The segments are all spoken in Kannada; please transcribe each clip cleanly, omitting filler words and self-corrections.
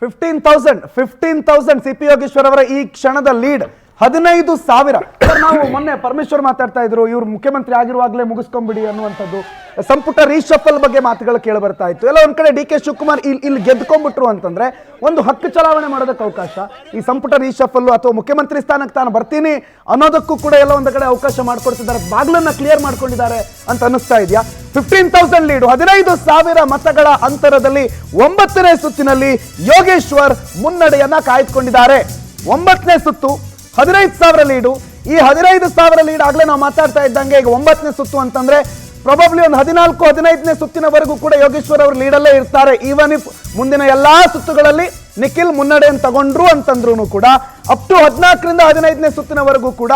15,000 ಸಿ.ಪಿ. ಯೋಗೇಶ್ವರ್ ಅವರ ಈ ಕ್ಷಣದ ಲೀಡ್ 15,000. ನಾವು ಮೊನ್ನೆ ಪರಮೇಶ್ವರ್ ಮಾತಾಡ್ತಾ ಇದ್ರು, ಇವ್ರು ಮುಖ್ಯಮಂತ್ರಿ ಆಗಿರುವಾಗಲೇ ಮುಗಿಸ್ಕೊಂಡ್ಬಿಡಿ ಅನ್ನುವಂಥದ್ದು. ಸಂಪುಟ ರೀಶಫಲ್ ಬಗ್ಗೆ ಮಾತುಗಳು ಕೇಳಿ ಬರ್ತಾ ಇತ್ತು. ಎಲ್ಲ ಒಂದ್ ಕಡೆ ಡಿ.ಕೆ. ಶಿವಕುಮಾರ್ ಇಲ್ಲಿ ಗೆದ್ಕೊಂಡ್ಬಿಟ್ರು ಅಂತಂದ್ರೆ ಒಂದು ಹಕ್ಕು ಚಲಾವಣೆ ಮಾಡೋದಕ್ಕೆ ಅವಕಾಶ, ಈ ಸಂಪುಟ ರೀಶಫಲ್ ಅಥವಾ ಮುಖ್ಯಮಂತ್ರಿ ಸ್ಥಾನಕ್ಕೆ ತಾನು ಬರ್ತೀನಿ ಅನ್ನೋದಕ್ಕೂ ಕೂಡ ಎಲ್ಲ ಒಂದು ಕಡೆ ಅವಕಾಶ ಮಾಡ್ಕೊಡ್ತಿದ್ದಾರೆ, ಬಾಗ್ಲನ್ನ ಕ್ಲಿಯರ್ ಮಾಡ್ಕೊಂಡಿದ್ದಾರೆ ಅಂತ ಅನ್ನಿಸ್ತಾ ಇದೆಯಾ? 15,000 ಲೀಡು, 15,000 ಮತಗಳ ಅಂತರದಲ್ಲಿ 9ನೇ ಸುತ್ತಿನಲ್ಲಿ ಯೋಗೇಶ್ವರ್ ಮುನ್ನಡೆಯನ್ನ ಕಾಯ್ದುಕೊಂಡಿದ್ದಾರೆ. 9ನೇ ಸುತ್ತು 15,000 ಲೀಡು. ಈ 15,000 ಲೀಡ್ ಆಗ್ಲೇ ನಾವು ಮಾತಾಡ್ತಾ ಇದ್ದಂಗೆ ಈಗ 9ನೇ ಸುತ್ತು ಅಂತಂದ್ರೆ ಪ್ರಾಬಬ್ಲಿ ಒಂದು 14-15ನೇ ಸುತ್ತಿನವರೆಗೂ ಕೂಡ ಯೋಗೇಶ್ವರ್ ಅವರು ಲೀಡಲ್ಲೇ ಇರ್ತಾರೆ. ಈವನ್ ಇಫ್ ಮುಂದಿನ ಎಲ್ಲಾ ಸುತ್ತುಗಳಲ್ಲಿ ನಿಖಿಲ್ ಮುನ್ನಡೆಯನ್ನು ತಗೊಂಡ್ರು ಅಂತಂದ್ರು ಕೂಡ ಅಪ್ ಟು 14ರಿಂದ 15ನೇ ಸುತ್ತಿನವರೆಗೂ ಕೂಡ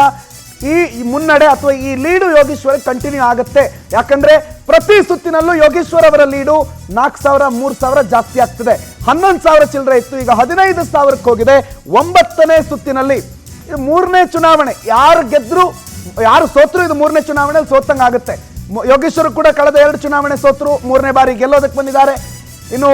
ಈ ಮುನ್ನಡೆ ಅಥವಾ ಈ ಲೀಡು ಯೋಗೇಶ್ವರ್ ಕಂಟಿನ್ಯೂ ಆಗುತ್ತೆ. ಯಾಕಂದ್ರೆ ಪ್ರತಿ ಸುತ್ತಿನಲ್ಲೂ ಯೋಗೇಶ್ವರ್ ಅವರ ಲೀಡು 4,000 3,000 ಜಾಸ್ತಿ ಆಗ್ತದೆ. 11,000 ಚಿಲ್ಲರೆ ಇತ್ತು, ಈಗ 15,000ಕ್ಕೆ ಹೋಗಿದೆ 9ನೇ ಸುತ್ತಿನಲ್ಲಿ. ಇದು 3ನೇ ಚುನಾವಣೆ, ಯಾರು ಗೆದ್ರು ಯಾರು ಸೋತ್ರು ಇದು 3ನೇ ಚುನಾವಣೆಯಲ್ಲಿ ಸೋತಂಗ ಆಗುತ್ತೆ. ಯೋಗೇಶ್ವರ್ ಕೂಡ ಕಳೆದ 2 ಚುನಾವಣೆ ಸೋತರು, 3ನೇ ಬಾರಿ ಗೆಲ್ಲೋದಕ್ಕೆ ಬಂದಿದ್ದಾರೆ. ಇನ್ನು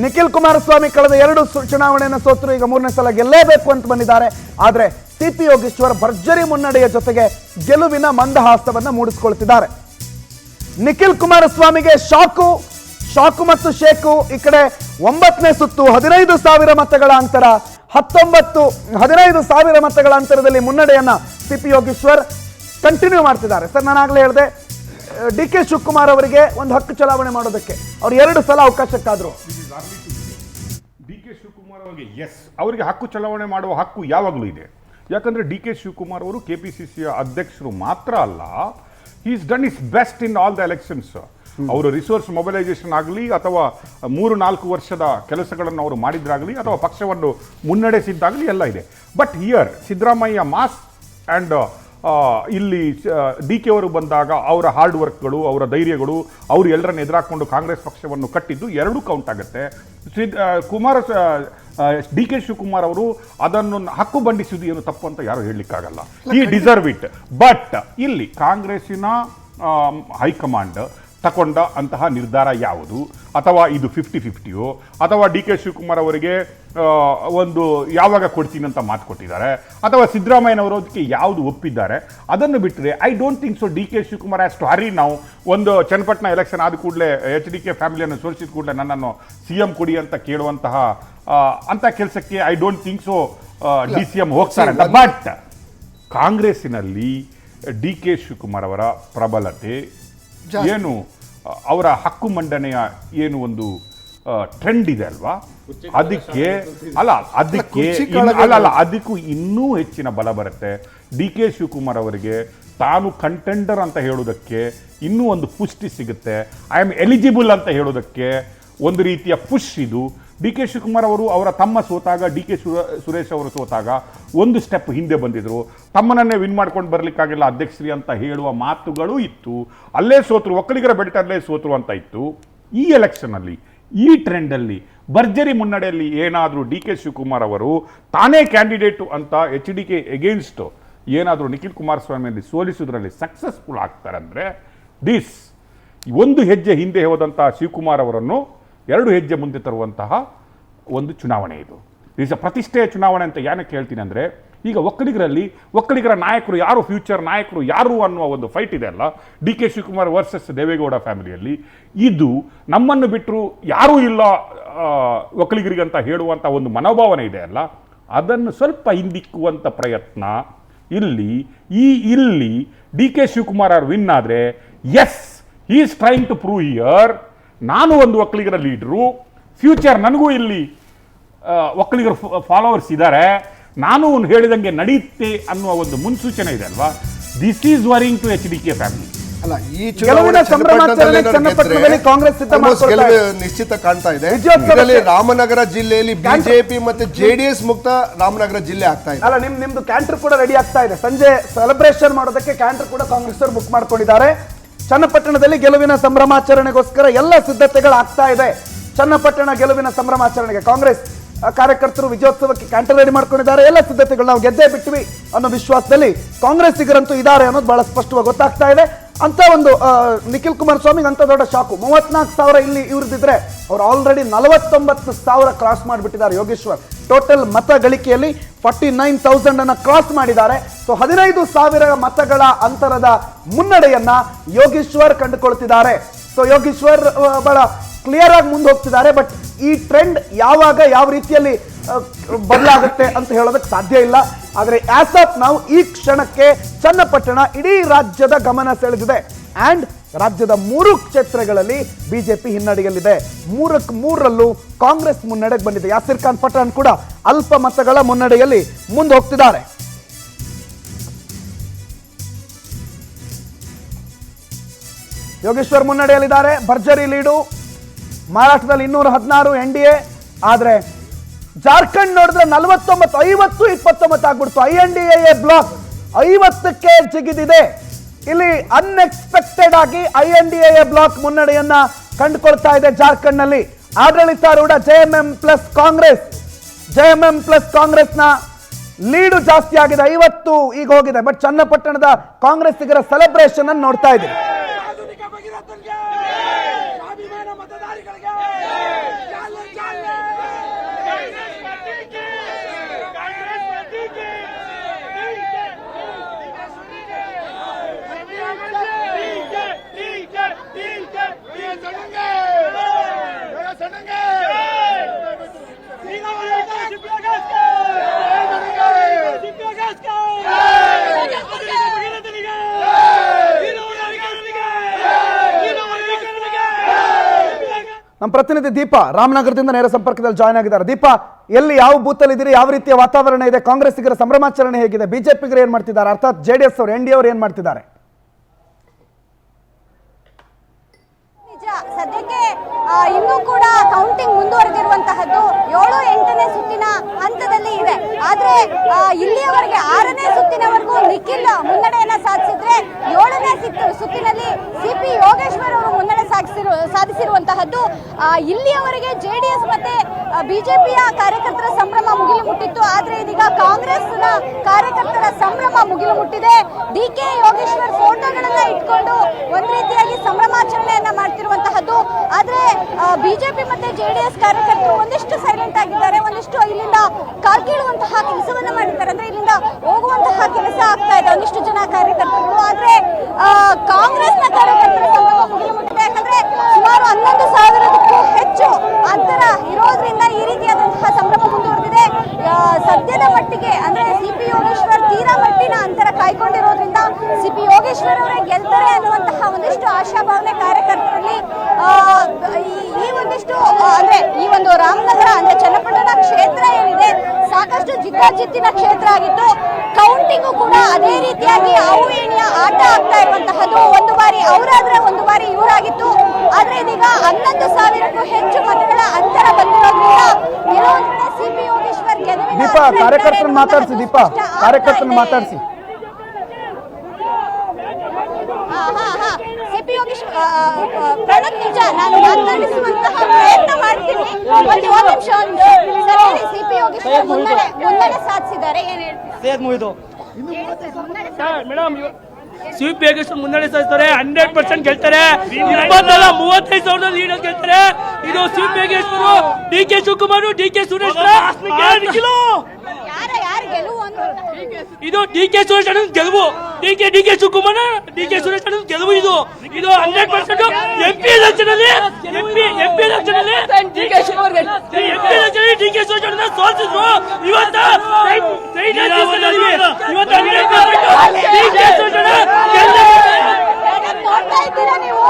ನಿಖಿಲ್ ಕುಮಾರಸ್ವಾಮಿ ಕಳೆದ 2 ಚುನಾವಣೆಯನ್ನು ಸೋತರು, ಈಗ 3ನೇ ಸಲ ಗೆಲ್ಲೇಬೇಕು ಅಂತ ಬಂದಿದ್ದಾರೆ. ಆದ್ರೆ ಸಿ.ಪಿ. ಯೋಗೇಶ್ವರ್ ಭರ್ಜರಿ ಮುನ್ನಡೆಯ ಜೊತೆಗೆ ಗೆಲುವಿನ ಮಂದಹಾಸವನ್ನ ಮೂಡಿಸಿಕೊಳ್ತಿದ್ದಾರೆ. ನಿಖಿಲ್ ಕುಮಾರಸ್ವಾಮಿಗೆ ಶಾಕು ಮತ್ತು ಶೇಕು. ಈ ಕಡೆ 9ನೇ ಸುತ್ತು 15,000 ಮತಗಳ ಅಂತರ, 15,000 ಮತಗಳ ಅಂತರದಲ್ಲಿ ಮುನ್ನಡೆಯನ್ನ ಸಿ.ಪಿ. ಯೋಗೇಶ್ವರ್ ಕಂಟಿನ್ಯೂ ಮಾಡ್ತಿದ್ದಾರೆ. ಸರ್, ನಾನು ಆಗ್ಲೇ ಹೇಳಿದೆ, ಡಿ.ಕೆ. ಶಿವಕುಮಾರ್ ಅವರಿಗೆ ಒಂದು ಹಕ್ಕು ಚಲಾವಣೆ ಮಾಡೋದಕ್ಕೆ ಅವ್ರು 2 ಸಲ ಅವಕಾಶಕ್ಕಾದ್ರು. ಡಿ.ಕೆ. ಶಿವಕುಮಾರ್ ಅವರಿಗೆ ಅವರಿಗೆ ಹಕ್ಕು ಚಲಾವಣೆ ಮಾಡುವ ಹಕ್ಕು ಯಾವಾಗಲೂ ಇದೆ. ಯಾಕಂದ್ರೆ ಡಿ.ಕೆ. ಶಿವಕುಮಾರ್ ಅವರು ಕೆಪಿಸಿಸಿಯ ಅಧ್ಯಕ್ಷರು ಮಾತ್ರ ಅಲ್ಲ, is done is best in all the elections. ಅವರು ರಿಸೋರ್ಸ್ ಮೊಬಿಲೈಸೇಷನ್ ಆಗಲಿ ಅಥವಾ 3-4 ವರ್ಷದ ಕೆಲಸಗಳನ್ನು ಅವರು ಮಾಡಿದ್ರಾಗಲಿ ಅಥವಾ ಪಕ್ಷವನ್ನು ಮುನ್ನಡೆಸಿದ್ದಾಗಲಿ ಎಲ್ಲ ಇದೆ. But here Siddaramaiah mass and ಇಲ್ಲಿ ಡಿ.ಕೆ. ಅವರು ಬಂದಾಗ ಅವರ ಹಾರ್ಡ್ ವರ್ಕ್ಗಳು, ಅವರ ಧೈರ್ಯಗಳು, ಅವರು ಎಲ್ಲರನ್ನು ಎದುರಾಕೊಂಡು ಕಾಂಗ್ರೆಸ್ ಪಕ್ಷವನ್ನು ಕಟ್ಟಿದ್ದು 2 ಕೌಂಟ್ ಆಗುತ್ತೆ. ಡಿ.ಕೆ. ಶಿವಕುಮಾರ್ ಅವರು ಅದನ್ನು ಹಕ್ಕು ಬಂಡಿಸುವುದು ಏನು ತಪ್ಪು ಅಂತ ಯಾರು ಹೇಳಲಿಕ್ಕಾಗಲ್ಲ. ಈ ಡಿಸರ್ವ್ ಇಟ್. ಬಟ್ ಇಲ್ಲಿ ಕಾಂಗ್ರೆಸ್ಸಿನ ಹೈಕಮಾಂಡ್ ತಗೊಂಡ ಅಂತಹ ನಿರ್ಧಾರ ಯಾವುದು, ಅಥವಾ ಇದು 50-50ಯೋ, ಅಥವಾ ಡಿ.ಕೆ. ಶಿವಕುಮಾರ್ ಅವರಿಗೆ ಒಂದು ಯಾವಾಗ ಕೊಡ್ತೀನಿ ಅಂತ ಮಾತು ಕೊಟ್ಟಿದ್ದಾರೆ, ಅಥವಾ ಸಿದ್ದರಾಮಯ್ಯನವರು ಅದಕ್ಕೆ ಯಾವುದು ಒಪ್ಪಿದ್ದಾರೆ, ಅದನ್ನು ಬಿಟ್ಟರೆ I don't think so D K. Shivakumar has to hurry ನಾವು. ಒಂದು ಚನ್ನಪಟ್ಟಣ ಎಲೆಕ್ಷನ್ ಆದ ಕೂಡಲೇ HDK ಫ್ಯಾಮಿಲಿಯನ್ನು ಸೋಲಿಸಿದ ಕೂಡಲೇ ನನ್ನನ್ನು CM ಕೊಡಿ ಅಂತ ಕೇಳುವಂತಹ ಅಂತ ಕೆಲಸಕ್ಕೆ I don't think so DCM ಹೋಗ್ತಾರೆ ಅಂತ. ಬಟ್ ಕಾಂಗ್ರೆಸ್ಸಿನಲ್ಲಿ ಡಿ.ಕೆ. ಶಿವಕುಮಾರ್ ಅವರ ಪ್ರಬಲತೆ ಏನು, ಅವರ ಹಕ್ಕು ಮಂಡನೆಯ ಏನು ಒಂದು ಟ್ರೆಂಡ್ ಇದೆ ಅಲ್ವಾ, ಅದಕ್ಕೂ ಇನ್ನೂ ಹೆಚ್ಚಿನ ಬಲ ಬರುತ್ತೆ. ಡಿ.ಕೆ. ಶಿವಕುಮಾರ್ ಅವರಿಗೆ ತಾನು ಕಂಟೆಂಡರ್ ಅಂತ ಹೇಳೋದಕ್ಕೆ ಇನ್ನೂ ಒಂದು ಪುಷ್ಟಿ ಸಿಗುತ್ತೆ. ಐ ಆಮ್ ಎಲಿಜಿಬಲ್ ಅಂತ ಹೇಳೋದಕ್ಕೆ ಒಂದು ರೀತಿಯ ಪುಷ್ ಇದು. ಡಿ.ಕೆ. ಶಿವಕುಮಾರ್ ಅವರು ಅವರ ತಮ್ಮ ಸೋತಾಗ, ಡಿ.ಕೆ. ಸುರೇಶ್ ಅವರು ಸೋತಾಗ ಒಂದು ಸ್ಟೆಪ್ ಹಿಂದೆ ಬಂದಿದ್ರು. ತಮ್ಮನನ್ನೇ ವಿನ್ ಮಾಡ್ಕೊಂಡು ಬರಲಿಕ್ಕಾಗಿಲ್ಲ ಅಧ್ಯಕ್ಷರಿ ಅಂತ ಹೇಳುವ ಮಾತುಗಳು ಇತ್ತು. ಅಲ್ಲೇ ಸೋತರು, ಒಕ್ಕಲಿಗರ ಬೆಟ್ಟಲ್ಲೇ ಸೋತರು ಅಂತ ಇತ್ತು. ಈ ಎಲೆಕ್ಷನಲ್ಲಿ, ಈ ಟ್ರೆಂಡಲ್ಲಿ ಭರ್ಜರಿ ಮುನ್ನಡೆಯಲ್ಲಿ ಏನಾದರೂ ಡಿ.ಕೆ. ಶಿವಕುಮಾರ್ ಅವರು ತಾನೇ ಕ್ಯಾಂಡಿಡೇಟು ಅಂತ HDK ಎಗೇನ್ಸ್ಟ್ ಏನಾದರೂ ನಿಖಿಲ್ ಕುಮಾರಸ್ವಾಮಿಯಲ್ಲಿ ಸೋಲಿಸುವುದರಲ್ಲಿ ಸಕ್ಸಸ್ಫುಲ್ ಆಗ್ತಾರಂದರೆ ಒಂದು ಹೆಜ್ಜೆ ಹಿಂದೆ ಹೋದಂತಹ ಶಿವಕುಮಾರ್ ಅವರನ್ನು 2 ಹೆಜ್ಜೆ ಮುಂದೆ ತರುವಂತಹ ಒಂದು ಚುನಾವಣೆ ಇದು. ಈಸ್ ಪ್ರತಿಷ್ಠೆಯ ಚುನಾವಣೆ ಅಂತ ಏನಕ್ಕೆ ಹೇಳ್ತೀನಿ ಅಂದರೆ, ಈಗ ಒಕ್ಕಲಿಗರ ನಾಯಕರು ಯಾರು, ಫ್ಯೂಚರ್ ನಾಯಕರು ಯಾರು ಅನ್ನುವ ಒಂದು ಫೈಟ್ ಇದೆ ಅಲ್ಲ, ಡಿ.ಕೆ. ಶಿವಕುಮಾರ್ ವರ್ಸಸ್ ದೇವೇಗೌಡ ಫ್ಯಾಮಿಲಿಯಲ್ಲಿ. ಇದು ನಮ್ಮನ್ನು ಬಿಟ್ಟರು ಯಾರೂ ಇಲ್ಲ ಒಕ್ಕಲಿಗರಿಗಂತ ಹೇಳುವಂಥ ಒಂದು ಮನೋಭಾವನೆ ಇದೆ ಅಲ್ಲ, ಅದನ್ನು ಸ್ವಲ್ಪ ಹಿಂದಿಕ್ಕುವಂಥ ಪ್ರಯತ್ನ ಇಲ್ಲಿ ಡಿ.ಕೆ. ಶಿವಕುಮಾರ್ ಅವರು ವಿನ್ ಆದರೆ he is trying to prove here ನಾನು ಒಂದು ಒಕ್ಕಲಿಗರ ಲೀಡ್ರು, ಫ್ಯೂಚರ್ ನನಗೂ ಇಲ್ಲಿ ಒಕ್ಕಲಿಗರ ಫಾಲೋವರ್ಸ್ ಇದ್ದಾರೆ, ನಾನು ಹೇಳಿದಂಗೆ ನಡೆಯುತ್ತೆ ಅನ್ನುವ ಒಂದು ಮುನ್ಸೂಚನೆ ಇದೆ ಅಲ್ವಾ. This is worrying to HDK family. ಅಲ್ಲ, ಈ ಚುನಾವಣೆ ಕಾಂಗ್ರೆಸ್ ನಿಶ್ಚಿತ ಕಾಣ್ತಾ ಇದೆ. ಇದರಲ್ಲಿ ರಾಮನಗರ ಜಿಲ್ಲೆಯಲ್ಲಿ ಬಿಜೆಪಿ ಮತ್ತೆ JDS ಮುಕ್ತ ರಾಮನಗರ ಜಿಲ್ಲೆ ಆಗ್ತಾ ಇದೆ. ಅಲ್ಲ, ನಿಮ್ದು ಕ್ಯಾಂಟರ್ ಕೂಡ ರೆಡಿ ಆಗ್ತಾ ಇದೆ. ಸಂಜೆ ಸೆಲೆಬ್ರೇಷನ್ ಮಾಡೋದಕ್ಕೆ ಕ್ಯಾಂಟರ್ ಕೂಡ ಕಾಂಗ್ರೆಸ್ ಅವರು ಬುಕ್ ಮಾಡ್ಕೊಂಡಿದ್ದಾರೆ. ಚನ್ನಪಟ್ಟಣದಲ್ಲಿ ಗೆಲುವಿನ ಸಂಭ್ರಮಾಚರಣೆಗೋಸ್ಕರ ಎಲ್ಲ ಸಿದ್ಧತೆಗಳು ಆಗ್ತಾ ಇದೆ. ಚನ್ನಪಟ್ಟಣ ಗೆಲುವಿನ ಸಂಭ್ರಮಾಚರಣೆಗೆ ಕಾಂಗ್ರೆಸ್ ಕಾರ್ಯಕರ್ತರು ವಿಜಯೋತ್ಸವಕ್ಕೆ ಕ್ಯಾಂಟರ್ ರೆಡಿ ಮಾಡ್ಕೊಂಡಿದ್ದಾರೆ. ಎಲ್ಲ ಸಿದ್ಧತೆಗಳು ನಾವು ಗೆದ್ದೇ ಬಿಟ್ವಿ ಅನ್ನೋ ವಿಶ್ವಾಸದಲ್ಲಿ ಕಾಂಗ್ರೆಸ್ಸಿಗರಂತೂ ಇದ್ದಾರೆ ಅನ್ನೋದು ಬಹಳ ಸ್ಪಷ್ಟವಾಗಿ ಗೊತ್ತಾಗ್ತಾ ಇದೆ. ಅಂತ ಒಂದು ನಿಖಿಲ್ ಕುಮಾರಸ್ವಾಮಿಗೆ ಅಂತ ದೊಡ್ಡ ಶಾಕು. 34,000 ಇಲ್ಲಿ ಇವ್ರದಿದ್ರೆ ಅವ್ರು ಆಲ್ರೆಡಿ 49,000 ಕ್ರಾಸ್ ಮಾಡಿಬಿಟ್ಟಿದ್ದಾರೆ ಯೋಗೇಶ್ವರ್. ಟೋಟಲ್ ಮತ ಗಳಿಕೆಯಲ್ಲಿ 49,000 ಅನ್ನ ಕ್ರಾಸ್ ಮಾಡಿದ್ದಾರೆ. ಸೊ 15,000 ಮತಗಳ ಅಂತರದ ಮುನ್ನಡೆಯನ್ನ ಯೋಗೇಶ್ವರ್ ಕಂಡುಕೊಳ್ತಿದ್ದಾರೆ. ಸೊ ಯೋಗೇಶ್ವರ್ ಬಹಳ ಕ್ಲಿಯರ್ ಆಗಿ ಮುಂದೆ ಹೋಗ್ತಿದ್ದಾರೆ. ಬಟ್ ಈ ಟ್ರೆಂಡ್ ಯಾವಾಗ ಯಾವ ರೀತಿಯಲ್ಲಿ ಬದಲಾಗುತ್ತೆ ಅಂತ ಹೇಳೋದಕ್ಕೆ ಸಾಧ್ಯ ಇಲ್ಲ. ಆದರೆ ಆಸ್ ಆಫ್ ನಾವು ಈ ಕ್ಷಣಕ್ಕೆ ಚನ್ನಪಟ್ಟಣ ಇಡೀ ರಾಜ್ಯದ ಗಮನ ಸೆಳೆದಿದೆ. ಅಂಡ್ ರಾಜ್ಯದ 3 ಕ್ಷೇತ್ರಗಳಲ್ಲಿ ಬಿಜೆಪಿ ಹಿನ್ನಡೆಯಲ್ಲಿದೆ. 3ರಲ್ಲೂ ಕಾಂಗ್ರೆಸ್ ಮುನ್ನಡೆಗೆ ಬಂದಿದೆ. ಯಾಸಿರ್ ಖಾನ್ ಪಠಾಣ್ ಕೂಡ ಅಲ್ಪ ಮತಗಳ ಮುನ್ನಡೆಯಲ್ಲಿ ಮುಂದೆ ಹೋಗ್ತಿದ್ದಾರೆ. ಯೋಗೇಶ್ವರ್ ಮುನ್ನಡೆಯಲ್ಲಿದ್ದಾರೆ. ಭರ್ಜರಿ ಲೀಡು. ಮಹಾರಾಷ್ಟ್ರದಲ್ಲಿ 216 NDA. ಆದ್ರೆ ಜಾರ್ಖಂಡ್ ನೋಡಿದ್ರೆ 49, 50-29 ಆಗ್ಬಿಡ್ತು. INDA ಬ್ಲಾಕ್ 50ಕ್ಕೆ ಜಿಗಿದಿದೆ. ಇಲ್ಲಿ ಅನ್ಎಕ್ಸ್ಪೆಕ್ಟೆಡ್ ಆಗಿ INDA ಬ್ಲಾಕ್ ಮುನ್ನಡೆಯನ್ನ ಕಂಡುಕೊಳ್ತಾ ಇದೆ ಜಾರ್ಖಂಡ್ ನಲ್ಲಿ. ಆಡಳಿತಾರೂಢ JMM ಪ್ಲಸ್ ಕಾಂಗ್ರೆಸ್ನ ಲೀಡು ಜಾಸ್ತಿ ಆಗಿದೆ. 50 ಈಗ ಹೋಗಿದೆ. ಬಟ್ ಚನ್ನಪಟ್ಟಣದ ಕಾಂಗ್ರೆಸ್ಸಿಗರ ಸೆಲೆಬ್ರೇಷನ್ ಅನ್ನು ನೋಡ್ತಾ ಇದ್ದೀವಿ. ನಮ್ಮ ಪ್ರತಿನಿಧಿ ದೀಪಾ ರಾಮನಗರದಿಂದ ನೇರ ಸಂಪರ್ಕದಲ್ಲಿ ಜಾಯ್ನ್ ಆಗಿದ್ದಾರೆ. ದೀಪಾ, ಎಲ್ಲಿ ಯಾವ ಬೂತ್ ಅಲ್ಲಿ ಇದ್ದೀರಿ? ಯಾವ ರೀತಿಯ ವಾತಾವರಣ ಇದೆ? ಕಾಂಗ್ರೆಸ್ಸಿಗರ ಸಂಭ್ರಮಾಚರಣೆ ಹೇಗಿದೆ? ಬಿಜೆಪಿಗರು ಏನ್ ಮಾಡ್ತಿದ್ದಾರೆ? ಅರ್ಥಾತ್ JDS ಅವರು NDA ಅವರು ಏನ್ ಮಾಡ್ತಿದ್ದಾರೆ? ಸದ್ಯಕ್ಕೆ ಇನ್ನೂ ಕೂಡ ಕೌಂಟಿಂಗ್ ಮುಂದುವರೆದಿರುವಂತಹದ್ದು 7-8ನೇ ಸುತ್ತಿನ ಹಂತದಲ್ಲಿ ಇದೆ. ಆದ್ರೆ ಇಲ್ಲಿಯವರೆಗೆ 6ನೇ ಸುತ್ತಿನವರೆಗೂ ನಿಖಿಲ್ ಮುನ್ನಡೆಯನ್ನ ಸಾಧಿಸಿದ್ರೆ 7ನೇ ಸುತ್ತಿನಲ್ಲಿ CP ಯೋಗೇಶ್ವರ್ ಅವರು ಮುನ್ನಡೆ ಸಾಧಿಸಿರುವಂತಹದ್ದು. ಇಲ್ಲಿಯವರೆಗೆ JDS ಮತ್ತೆ ಬಿಜೆಪಿಯ ಕಾರ್ಯಕರ್ತರ ಸಂಭ್ರಮ ಮುಗಿಲು ಮುಟ್ಟಿತ್ತು. ಆದ್ರೆ ಇದೀಗ ಕಾಂಗ್ರೆಸ್ನ ಕಾರ್ಯಕರ್ತರ ಸಂಭ್ರಮ ಮುಗಿಲು ಮುಟ್ಟಿದೆ. DK ಯೋಗೇಶ್ವರ್ ಫೋಟೋಗಳನ್ನ ಇಟ್ಕೊಂಡು ಒಂದ್ ರೀತಿಯಾಗಿ ಸಂಭ್ರಮಾಚರಣೆಯನ್ನ ಮಾಡ್ತಿರುವಂತಹದ್ದು. ಆದ್ರೆ ಬಿಜೆಪಿ ಮತ್ತೆ JDS ಕಾರ್ಯಕರ್ತರು ಒಂದಿಷ್ಟು ಸೈಲೆಂಟ್ ಆಗಿದ್ದಾರೆ, ಒಂದಿಷ್ಟು ಇಲ್ಲಿಂದ ಕಾಲ್ಕೀಳುವಂತಹ ಕೆಲಸವನ್ನ ಮಾಡಿದ್ದಾರೆ. ಅಂದ್ರೆ ಇಲ್ಲಿಂದ ಹೋಗುವಂತಹ ಕೆಲಸ ಆಗ್ತಾ ಇದೆ ಒಂದಿಷ್ಟು ಜನ ಕಾರ್ಯಕರ್ತರು. ಆದ್ರೆ ಕಾಂಗ್ರೆಸ್ನ ಕಾರ್ಯಕರ್ತರ ಸಂಭ್ರಮ ಮುಗಿಲು ಮುಟ್ಟಿದೆ. ಯಾಕಂದ್ರೆ ಸುಮಾರು 11,000ಕ್ಕೂ ಹೆಚ್ಚು ಅಂತರ ಇರೋದ್ರಿಂದ ಈ ರೀತಿಯಾದಂತಹ ಸಂಭ್ರಮ ಮುಂದುವರೆದಿದೆ. ಸದ್ಯದ ಮಟ್ಟಿಗೆ ಅಂದ್ರೆ CP ಯೋಗೇಶ್ವರ್ ತೀರಾ ಮಟ್ಟಿನ ಅಂತರ ಕಾಯ್ಕೊಂಡಿರೋದ್ರಿಂದ CP ಯೋಗೇಶ್ವರ್ ಅವರೇ ಗೆಲ್ತಾರೆ ಅನ್ನುವಂತಹ ಒಂದಿಷ್ಟು ಆಶಾಭಾವನೆ ಕಾರ್ಯಕರ್ತರಲ್ಲಿ ಈ ಒಂದಿಷ್ಟು ಅಂದ್ರೆ ಈ ಒಂದು ರಾಮನಗರ ಅಂದ್ರೆ ಚನ್ನಪಟ್ಟಣ ಕ್ಷೇತ್ರ ಏನಿದೆ ಸಾಕಷ್ಟು ಜಿದ್ದಾಜಿದ್ದಿನ ಕ್ಷೇತ್ರ ಆಗಿತ್ತು. ಕೌಂಟಿಂಗು ಕೂಡ ಅದೇ ರೀತಿಯಾಗಿ ಅವು ಏಣಿಯ ಆಟ ಆಗ್ತಾ ಇರುವಂತಹದ್ದು. ಒಂದು ಬಾರಿ ಅವರಾದ್ರೆ ಒಂದು ಬಾರಿ ಇವರಾಗಿತ್ತು. ಆದ್ರೆ ಇದೀಗ 11,000ಕ್ಕೂ ಹೆಚ್ಚು ಮತಗಳ ಅಂತರ ಬಂದಿರೋದ್ರಿಂದ ಕೆಲವೊಂದು CP ಯೋಗೇಶ್ವರ್ ಗೆಲುವಿನ ದೀಪಾ, ಕಾರ್ಯಕರ್ತರನ್ನ ಮಾತಾಡಿಸಿ. ದೀಪಾ, ಕಾರ್ಯಕರ್ತರನ್ನ ಮಾತಾಡಿಸಿ. CP ಯೋಗೇಶ್ವರ್ ಪ್ರಣತ್, ನಿಜ ನಾನು ಮಾತನಾಡಿಸುವಂತಹ ಪ್ರಯತ್ನ ಮಾಡ್ತೀನಿ. ಒಂದು ನಿಮಿಷ. ಸರಿ, CP ಯೋಗೇಶ್ವರ್ ಮುನ್ನಡೆ ಸಾಧಿಸಿದ್ದಾರೆ. ಏನ್ ಹೇಳ್ತೀವಿ ಮೇಡಮ್? CP ಯೋಗೇಶ್ವರ್ ಮುನ್ನಡೆ ಸಾಧಿಸ್ತಾರೆ. 100% ಗೆಲ್ತಾರೆ. 35,000 ಲೀಡ್ ಗೆಲ್ತಾರೆ. ಇದು CP Yogeshwar, DK Shivakumar, DK Suresh ಯಾರು ಗೆಲುವು ಅಂತ ಇದು DK ಸುರೇಶ್ ಅಣ್ಣ ಗೆಲುವು. DK ಶಿವಕುಮಾರ್, DK ಸುರೇಶ್ ಅಣ್ಣ ಗೆಲುವು. ಇದು 100% MP ಎಲೆಕ್ಷನ್ ಅಲ್ಲಿ DK ಸುರೇಶ್ ಅಣ್ಣ ಸೋಲಿಸಿದ್ರು. ಇವತ್ತು ನೋಡ್ತಾ ಇದ್ದೀರಾ ನೀವು.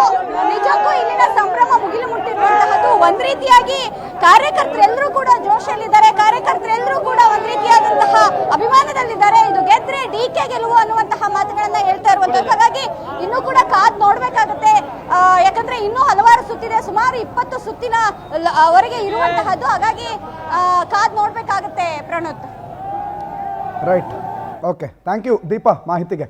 ನಿಜಕ್ಕೂ ಇಲ್ಲಿನ ಸಂಭ್ರಮ ಮುಗಿಲು ಮುಟ್ಟಿರುವಂತಹದ್ದು. ಒಂದ್ ರೀತಿಯಾಗಿ ಕಾರ್ಯಕರ್ತರೆಲ್ಲರೂ ಕೂಡ ಜೋಶಲ್ಲಿದ್ದಾರೆ. ಕಾರ್ಯಕರ್ತರೆಲ್ಲರೂ ಕೂಡ ಒಂದ್ ರೀತಿಯಾದಂತಹ ಅಭಿಮಾನದಲ್ಲಿದ್ದಾರೆ. ಇದು ಗೆದ್ರೆ DK ಗೆಲುವು ಅನ್ನುವಂತಹ ಮಾತುಗಳನ್ನ ಹೇಳ್ತಾ ಇರುವಂತದ್ದು. ಹಾಗಾಗಿ ಇನ್ನೂ ಕೂಡ ಕಾದ್ ನೋಡ್ಬೇಕಾಗುತ್ತೆ. ಯಾಕಂದ್ರೆ ಇನ್ನೂ ಹಲವಾರು ಸುತ್ತಿದೆ, ಸುಮಾರು 20 ಸುತ್ತಿನ ವರೆಗೆ ಇರುವಂತಹದ್ದು. ಹಾಗಾಗಿ ಕಾದ್ ನೋಡ್ಬೇಕಾಗುತ್ತೆ Pranoth. Right, okay, thank you Deepa ಮಾಹಿತಿಗೆ.